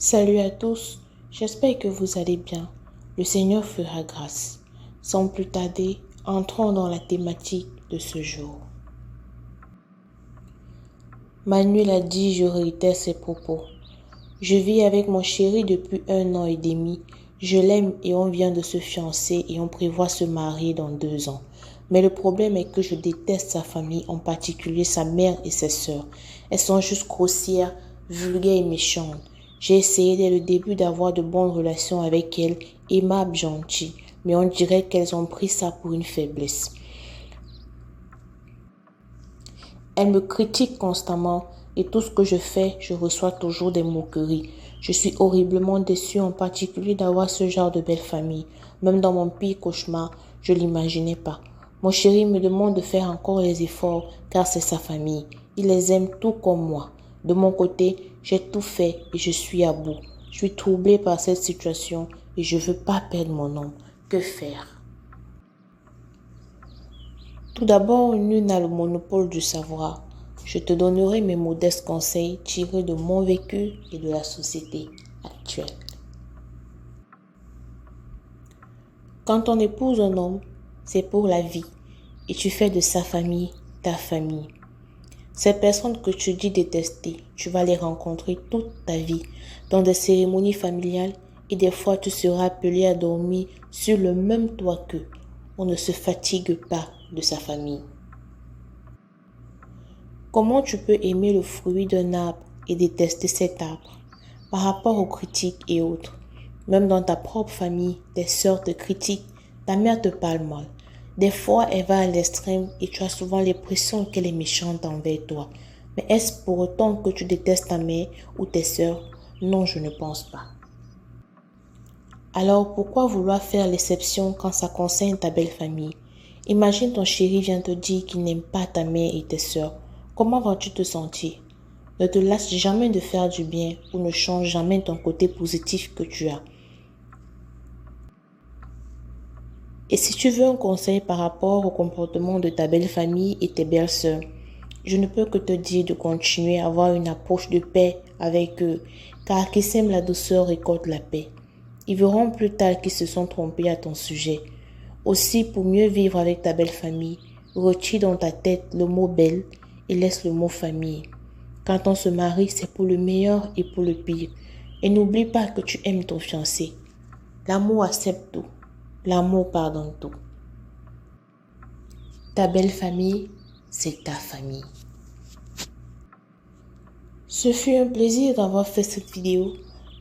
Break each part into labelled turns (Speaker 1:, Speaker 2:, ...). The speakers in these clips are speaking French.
Speaker 1: Salut à tous, j'espère que vous allez bien. Le Seigneur fera grâce. Sans plus tarder, entrons dans la thématique de ce jour. Manuel a dit, je réitère ses propos. Je vis avec mon chéri depuis 1 an et demi. Je l'aime et on vient de se fiancer et on prévoit se marier dans 2 ans. Mais le problème est que je déteste sa famille, en particulier sa mère et ses sœurs. Elles sont juste grossières, vulgaires et méchantes. J'ai essayé dès le début d'avoir de bonnes relations avec elles, aimables, gentilles, mais on dirait qu'elles ont pris ça pour une faiblesse. Elles me critiquent constamment et tout ce que je fais, je reçois toujours des moqueries. Je suis horriblement déçue, en particulier d'avoir ce genre de belle famille. Même dans mon pire cauchemar, je ne l'imaginais pas. Mon chéri me demande de faire encore les efforts car c'est sa famille. Il les aime tout comme moi. De mon côté, j'ai tout fait et je suis à bout. Je suis troublée par cette situation et je ne veux pas perdre mon homme. Que faire? Tout d'abord, nul n'a le monopole du savoir. Je te donnerai mes modestes conseils tirés de mon vécu et de la société actuelle. Quand on épouse un homme, c'est pour la vie et tu fais de sa famille ta famille. Ces personnes que tu dis détester, tu vas les rencontrer toute ta vie dans des cérémonies familiales et des fois tu seras appelé à dormir sur le même toit qu'eux. On ne se fatigue pas de sa famille. Comment tu peux aimer le fruit d'un arbre et détester cet arbre? Par rapport aux critiques et autres, même dans ta propre famille, tes sœurs te critiquent, ta mère te parle mal. Des fois, elle va à l'extrême et tu as souvent l'impression qu'elle est méchante envers toi. Mais est-ce pour autant que tu détestes ta mère ou tes sœurs? Non, je ne pense pas. Alors, pourquoi vouloir faire l'exception quand ça concerne ta belle famille? Imagine ton chéri vient te dire qu'il n'aime pas ta mère et tes sœurs. Comment vas-tu te sentir? Ne te lasse jamais de faire du bien ou ne change jamais ton côté positif que tu as. Et si tu veux un conseil par rapport au comportement de ta belle famille et tes belles sœurs, je ne peux que te dire de continuer à avoir une approche de paix avec eux, car qui sème la douceur récolte la paix. Ils verront plus tard qu'ils se sont trompés à ton sujet. Aussi, pour mieux vivre avec ta belle famille, retire dans ta tête le mot belle et laisse le mot famille. Quand on se marie, c'est pour le meilleur et pour le pire. Et n'oublie pas que tu aimes ton fiancé. L'amour accepte tout. L'amour pardonne tout. Ta belle famille, c'est ta famille. Ce fut un plaisir d'avoir fait cette vidéo.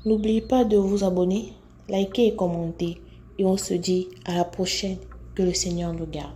Speaker 1: N'oubliez pas de vous abonner, liker et commenter. Et on se dit à la prochaine. Que le Seigneur nous garde.